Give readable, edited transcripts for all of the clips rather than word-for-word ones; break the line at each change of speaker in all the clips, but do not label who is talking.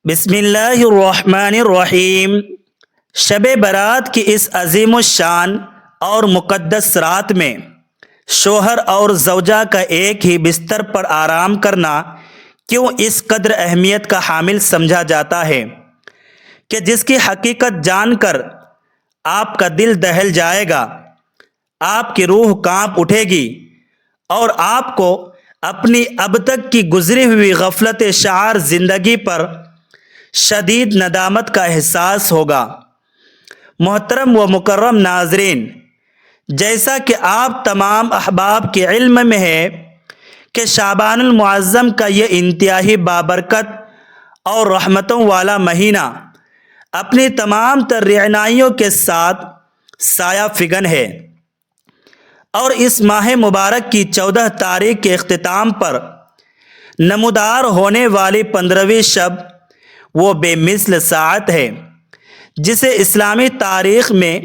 بسم اللہ الرحمن الرحیم۔ شب برات کی اس عظیم الشان اور مقدس رات میں شوہر اور زوجہ کا ایک ہی بستر پر آرام کرنا کیوں اس قدر اہمیت کا حامل سمجھا جاتا ہے کہ جس کی حقیقت جان کر آپ کا دل دہل جائے گا، آپ کی روح کانپ اٹھے گی اور آپ کو اپنی اب تک کی گزری ہوئی غفلت شعار زندگی پر شدید ندامت کا احساس ہوگا۔ محترم و مکرم ناظرین، جیسا کہ آپ تمام احباب کے علم میں ہے کہ شعبان المعظم کا یہ انتہائی بابرکت اور رحمتوں والا مہینہ اپنی تمام تر رعنائیوں کے ساتھ سایہ فگن ہے، اور اس ماہ مبارک کی 14 تاریخ کے اختتام پر نمودار ہونے والی 15ویں شب وہ بے مثل ساعت ہے جسے اسلامی تاریخ میں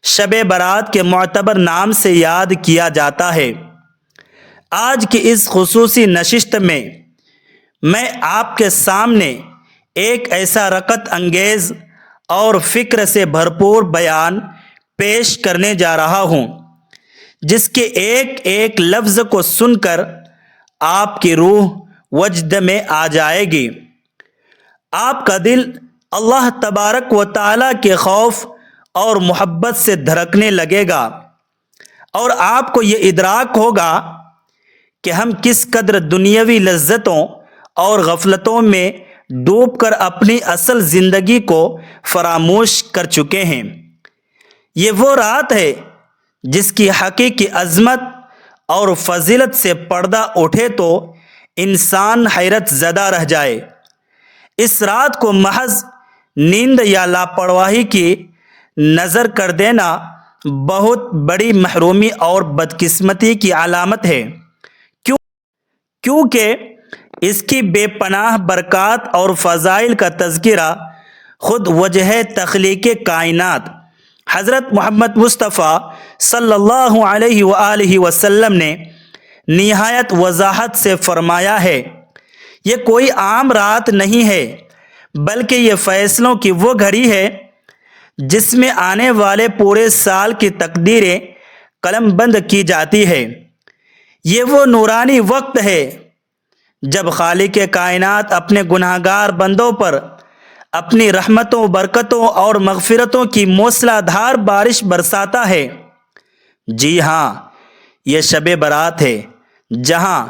شب برات کے معتبر نام سے یاد کیا جاتا ہے۔ آج کی اس خصوصی نشست میں آپ کے سامنے ایک ایسا رقت انگیز اور فکر سے بھرپور بیان پیش کرنے جا رہا ہوں جس کے ایک ایک لفظ کو سن کر آپ کی روح وجد میں آ جائے گی، آپ کا دل اللہ تبارک و تعالیٰ کے خوف اور محبت سے دھڑکنے لگے گا، اور آپ کو یہ ادراک ہوگا کہ ہم کس قدر دنیاوی لذتوں اور غفلتوں میں ڈوب کر اپنی اصل زندگی کو فراموش کر چکے ہیں۔ یہ وہ رات ہے جس کی حقیقی عظمت اور فضیلت سے پردہ اٹھے تو انسان حیرت زدہ رہ جائے۔ اس رات کو محض نیند یا لاپرواہی کی نظر کر دینا بہت بڑی محرومی اور بدقسمتی کی علامت ہے، کیونکہ اس کی بے پناہ برکات اور فضائل کا تذکرہ خود وجہ تخلیق کائنات حضرت محمد مصطفیٰ صلی اللہ علیہ وآلہ وسلم نے نہایت وضاحت سے فرمایا ہے۔ یہ کوئی عام رات نہیں ہے، بلکہ یہ فیصلوں کی وہ گھڑی ہے جس میں آنے والے پورے سال کی تقدیریں قلم بند کی جاتی ہے۔ یہ وہ نورانی وقت ہے جب خالق کائنات اپنے گناہگار بندوں پر اپنی رحمتوں، برکتوں اور مغفرتوں کی موسلا دھار بارش برساتا ہے۔ جی ہاں، یہ شب برات ہے جہاں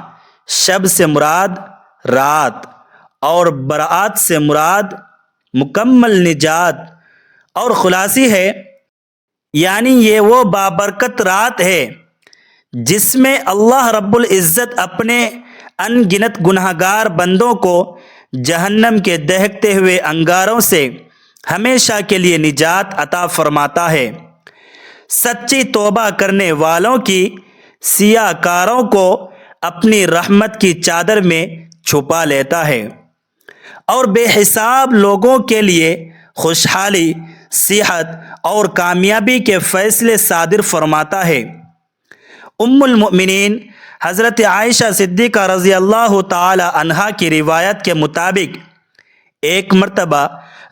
شب سے مراد رات اور برات سے مراد مکمل نجات اور خلاصی ہے، یعنی یہ وہ بابرکت رات ہے جس میں اللہ رب العزت اپنے ان گنت گناہگار بندوں کو جہنم کے دہکتے ہوئے انگاروں سے ہمیشہ کے لیے نجات عطا فرماتا ہے۔ سچی توبہ کرنے والوں کی سیاہ کاروں کو اپنی رحمت کی چادر میں چھپا لیتا ہے، اور بے حساب لوگوں کے لیے خوشحالی، صحت اور کامیابی کے فیصلے صادر فرماتا ہے۔ ام المؤمنین حضرت عائشہ صدیقہ رضی اللہ تعالی عنہا کی روایت کے مطابق ایک مرتبہ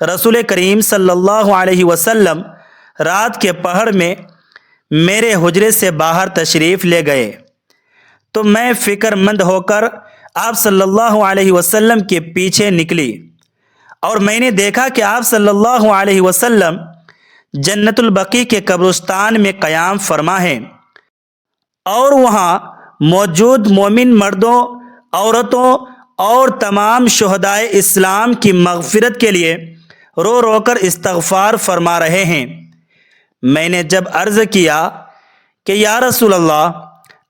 رسول کریم صلی اللہ علیہ وسلم رات کے پہر میں میرے حجرے سے باہر تشریف لے گئے تو میں فکر مند ہو کر آپ صلی اللہ علیہ وسلم کے پیچھے نکلی، اور میں نے دیکھا کہ آپ صلی اللہ علیہ وسلم جنت البقیع کے قبرستان میں قیام فرما ہیں، اور وہاں موجود مومن مردوں، عورتوں اور تمام شہدائے اسلام کی مغفرت کے لیے رو رو کر استغفار فرما رہے ہیں۔ میں نے جب عرض کیا کہ یا رسول اللہ،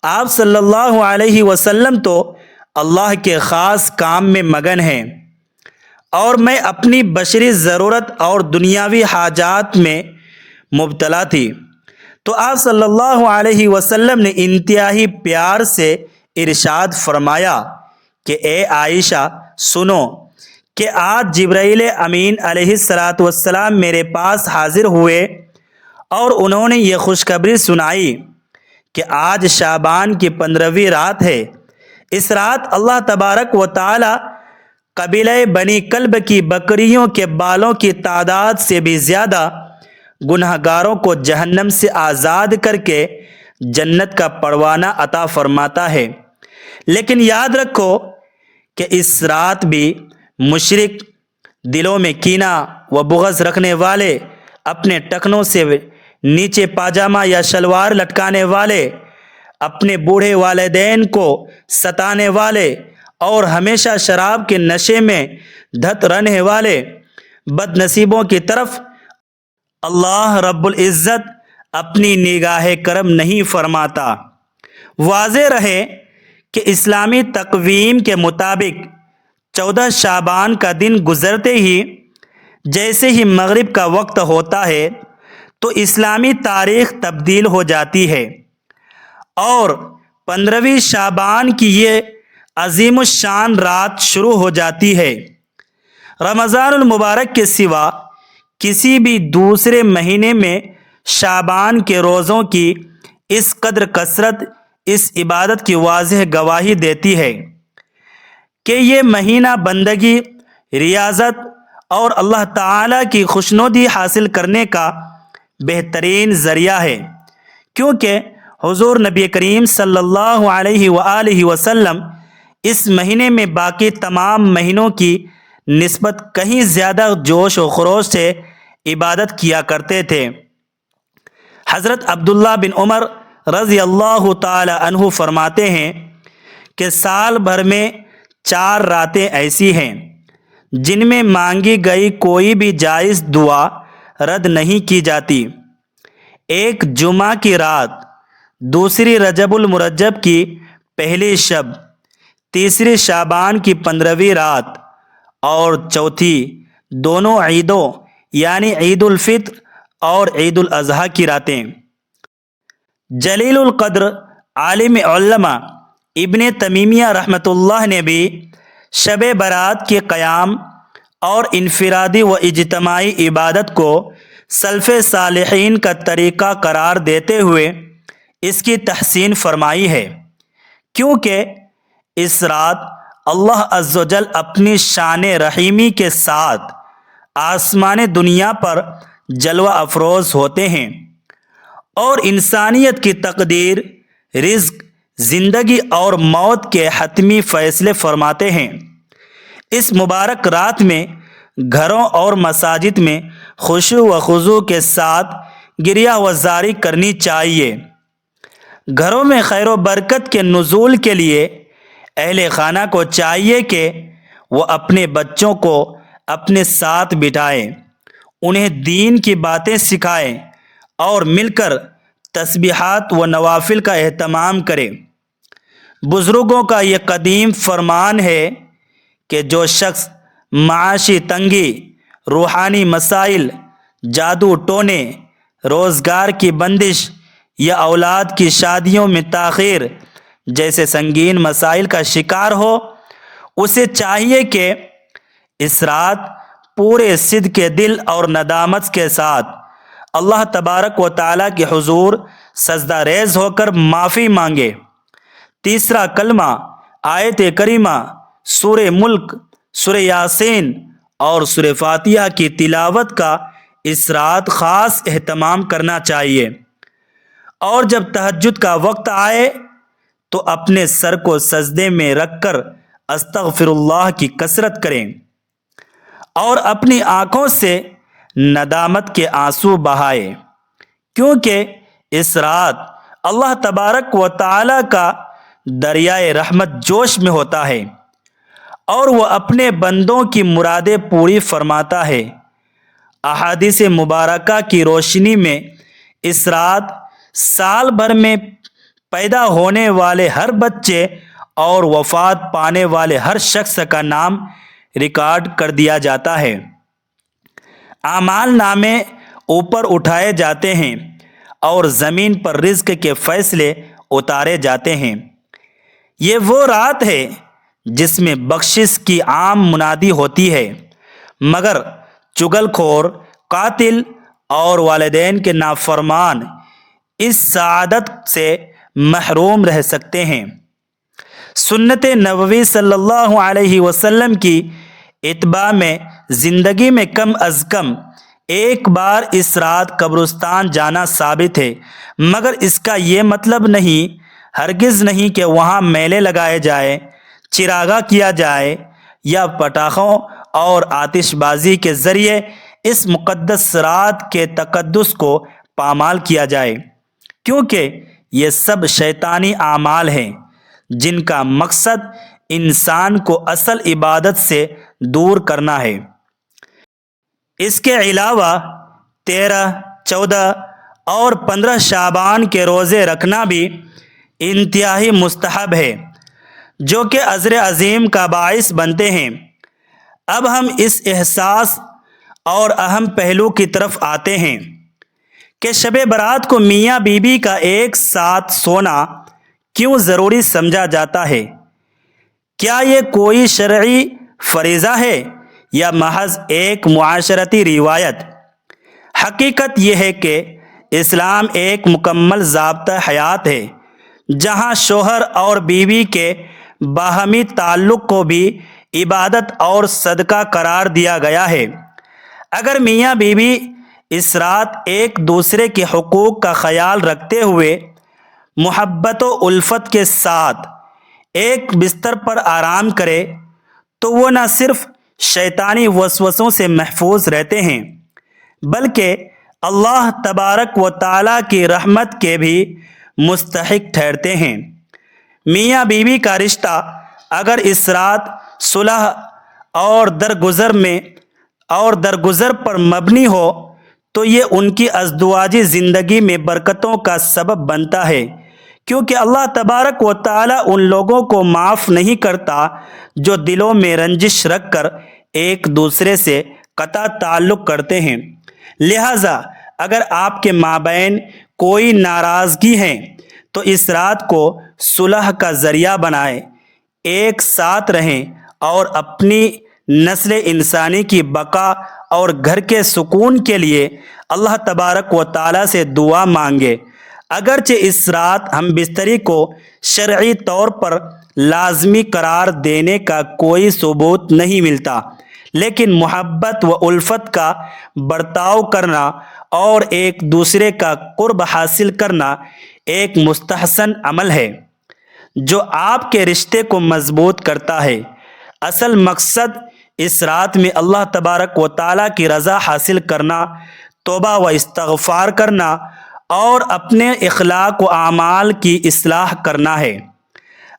آپ صلی اللہ علیہ وسلم تو اللہ کے خاص کام میں مگن ہیں اور میں اپنی بشری ضرورت اور دنیاوی حاجات میں مبتلا تھی، تو آپ صلی اللہ علیہ وسلم نے انتہائی پیار سے ارشاد فرمایا کہ اے عائشہ سنو کہ آج جبرائیل امین علیہ السلام میرے پاس حاضر ہوئے اور انہوں نے یہ خوشخبری سنائی کہ آج شعبان کی 15ویں رات ہے۔ اس رات اللہ تبارک و تعالی قبیلہ بنی کلب کی بکریوں کے بالوں کی تعداد سے بھی زیادہ گنہگاروں کو جہنم سے آزاد کر کے جنت کا پروانہ عطا فرماتا ہے۔ لیکن یاد رکھو کہ اس رات بھی مشرک، دلوں میں کینہ و بغض رکھنے والے، اپنے ٹخنوں سے نیچے پاجامہ یا شلوار لٹکانے والے، اپنے بوڑھے والدین کو ستانے والے اور ہمیشہ شراب کے نشے میں دھت رہنے والے بد نصیبوں کی طرف اللہ رب العزت اپنی نگاہ کرم نہیں فرماتا۔ واضح رہے کہ اسلامی تقویم کے مطابق 14 شعبان کا دن گزرتے ہی جیسے ہی مغرب کا وقت ہوتا ہے تو اسلامی تاریخ تبدیل ہو جاتی ہے اور 15ویں شعبان کی یہ عظیم الشان رات شروع ہو جاتی ہے۔ رمضان المبارک کے سوا کسی بھی دوسرے مہینے میں شعبان کے روزوں کی اس قدر کثرت اس عبادت کی واضح گواہی دیتی ہے کہ یہ مہینہ بندگی، ریاضت اور اللہ تعالیٰ کی خوشنودی حاصل کرنے کا بہترین ذریعہ ہے، کیونکہ حضور نبی کریم صلی اللہ علیہ وآلہ وسلم اس مہینے میں باقی تمام مہینوں کی نسبت کہیں زیادہ جوش و خروش سے عبادت کیا کرتے تھے۔ حضرت عبداللہ بن عمر رضی اللہ تعالی عنہ فرماتے ہیں کہ سال بھر میں 4 راتیں ایسی ہیں جن میں مانگی گئی کوئی بھی جائز دعا رد نہیں کی جاتی۔ ایک جمعہ کی رات، دوسری رجب المرجب کی پہلی شب، تیسری شعبان کی 15ویں رات اور چوتھی دونوں عیدوں یعنی عید الفطر اور عید الاضحیٰ کی راتیں۔ جلیل القدر عالم علماء ابن تیمیہ رحمۃ اللہ نے بھی شب برات کے قیام اور انفرادی و اجتماعی عبادت کو سلف صالحین کا طریقہ قرار دیتے ہوئے اس کی تحسین فرمائی ہے، کیونکہ اس رات اللہ عز و جل اپنی شان رحیمی کے ساتھ آسمان دنیا پر جلوہ افروز ہوتے ہیں اور انسانیت کی تقدیر، رزق، زندگی اور موت کے حتمی فیصلے فرماتے ہیں۔ اس مبارک رات میں گھروں اور مساجد میں خشوع و خضوع کے ساتھ گریہ وزاری کرنی چاہیے۔ گھروں میں خیر و برکت کے نزول کے لیے اہل خانہ کو چاہیے کہ وہ اپنے بچوں کو اپنے ساتھ بٹھائیں، انہیں دین کی باتیں سکھائیں اور مل کر تسبیحات و نوافل کا اہتمام کریں۔ بزرگوں کا یہ قدیم فرمان ہے کہ جو شخص معاشی تنگی، روحانی مسائل، جادو ٹونے، روزگار کی بندش یا اولاد کی شادیوں میں تاخیر جیسے سنگین مسائل کا شکار ہو، اسے چاہیے کہ اس رات پورے صدق کے دل اور ندامت کے ساتھ اللہ تبارک و تعالیٰ کے حضور سجدہ ریز ہو کر معافی مانگے۔ تیسرا کلمہ، آیت کریمہ، سورہ ملک، سورہ یاسین اور سورہ فاتحہ کی تلاوت کا اس رات خاص اہتمام کرنا چاہیے، اور جب تہجد کا وقت آئے تو اپنے سر کو سجدے میں رکھ کر استغفر اللہ کی کثرت کریں اور اپنی آنکھوں سے ندامت کے آنسو بہائے، کیونکہ اس رات اللہ تبارک و تعالی کا دریائے رحمت جوش میں ہوتا ہے اور وہ اپنے بندوں کی مرادیں پوری فرماتا ہے۔ احادیث مبارکہ کی روشنی میں اس رات سال بھر میں پیدا ہونے والے ہر بچے اور وفات پانے والے ہر شخص کا نام ریکارڈ کر دیا جاتا ہے۔ اعمال نامے اوپر اٹھائے جاتے ہیں اور زمین پر رزق کے فیصلے اتارے جاتے ہیں۔ یہ وہ رات ہے جس میں بخشش کی عام منادی ہوتی ہے، مگر چغل خور، قاتل اور والدین کے نافرمان اس سعادت سے محروم رہ سکتے ہیں۔ سنت نبوی صلی اللہ علیہ وسلم کی اتباع میں زندگی میں کم از کم ایک بار اس رات قبرستان جانا ثابت ہے، مگر اس کا یہ مطلب نہیں، ہرگز نہیں کہ وہاں میلے لگائے جائے، چراغاں کیا جائے یا پٹاخوں اور آتش بازی کے ذریعے اس مقدس رات کے تقدس کو پامال کیا جائے، کیونکہ یہ سب شیطانی اعمال ہیں جن کا مقصد انسان کو اصل عبادت سے دور کرنا ہے۔ اس کے علاوہ 13، 14 اور 15 شعبان کے روزے رکھنا بھی انتہائی مستحب ہے، جو کہ اجر عظیم کا باعث بنتے ہیں۔ اب ہم اس احساس اور اہم پہلو کی طرف آتے ہیں کہ شب برات کو میاں بیوی کا ایک ساتھ سونا کیوں ضروری سمجھا جاتا ہے؟ کیا یہ کوئی شرعی فریضہ ہے یا محض ایک معاشرتی روایت؟ حقیقت یہ ہے کہ اسلام ایک مکمل ضابطہ حیات ہے، جہاں شوہر اور بیوی کے باہمی تعلق کو بھی عبادت اور صدقہ قرار دیا گیا ہے۔ اگر میاں بیوی اس رات ایک دوسرے کے حقوق کا خیال رکھتے ہوئے محبت و الفت کے ساتھ ایک بستر پر آرام کرے تو وہ نہ صرف شیطانی وسوسوں سے محفوظ رہتے ہیں، بلکہ اللہ تبارک و تعالیٰ کی رحمت کے بھی مستحق ٹھہرتے ہیں۔ میاں بیوی کا رشتہ اگر اس رات صلح اور درگزر پر مبنی ہو تو یہ ان کی ازدواجی زندگی میں برکتوں کا سبب بنتا ہے، کیونکہ اللہ تبارک و تعالیٰ ان لوگوں کو معاف نہیں کرتا جو دلوں میں رنجش رکھ کر ایک دوسرے سے قطع تعلق کرتے ہیں۔ لہٰذا اگر آپ کے مابین کوئی ناراضگی ہے تو اس رات کو صلح کا ذریعہ بنائیں، ایک ساتھ رہیں اور اپنی نسل انسانی کی بقا اور گھر کے سکون کے لیے اللہ تبارک و تعالیٰ سے دعا مانگے۔ اگرچہ اس رات ہم بستری کو شرعی طور پر لازمی قرار دینے کا کوئی ثبوت نہیں ملتا، لیکن محبت و الفت کا برتاؤ کرنا اور ایک دوسرے کا قرب حاصل کرنا ایک مستحسن عمل ہے جو آپ کے رشتے کو مضبوط کرتا ہے۔ اصل مقصد اس رات میں اللہ تبارک و تعالیٰ کی رضا حاصل کرنا، توبہ و استغفار کرنا اور اپنے اخلاق و اعمال کی اصلاح کرنا ہے۔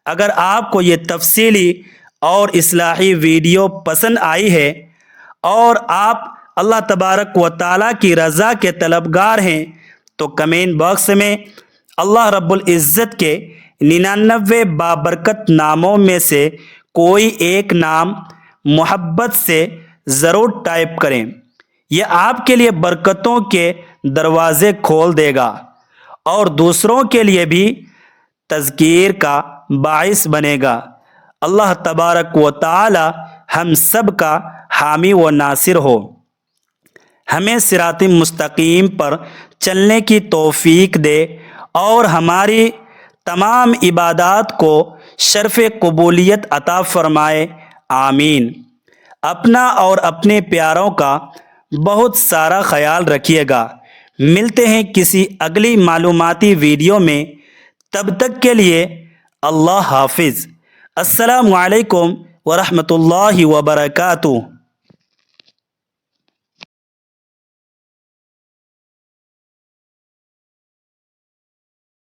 اگر آپ کو یہ تفصیلی اور اصلاحی ویڈیو پسند آئی ہے اور آپ اللہ تبارک و تعالیٰ کی رضا کے طلبگار ہیں تو کمنٹ باکس میں اللہ رب العزت کے 99 بابرکت ناموں میں سے کوئی ایک نام محبت سے ضرور ٹائپ کریں۔ یہ آپ کے لیے برکتوں کے دروازے کھول دے گا اور دوسروں کے لیے بھی تذکیر کا باعث بنے گا۔ اللہ تبارک و تعالی ہم سب کا حامی و ناصر ہو، ہمیں صراط مستقیم پر چلنے کی توفیق دے اور ہماری تمام عبادات کو شرف قبولیت عطا فرمائے، آمین۔ اپنا اور اپنے پیاروں کا بہت سارا خیال رکھیے گا۔ ملتے ہیں کسی اگلی معلوماتی ویڈیو میں، تب تک کے لیے اللہ حافظ۔ السلام علیکم ورحمۃ اللہ وبرکاتہ۔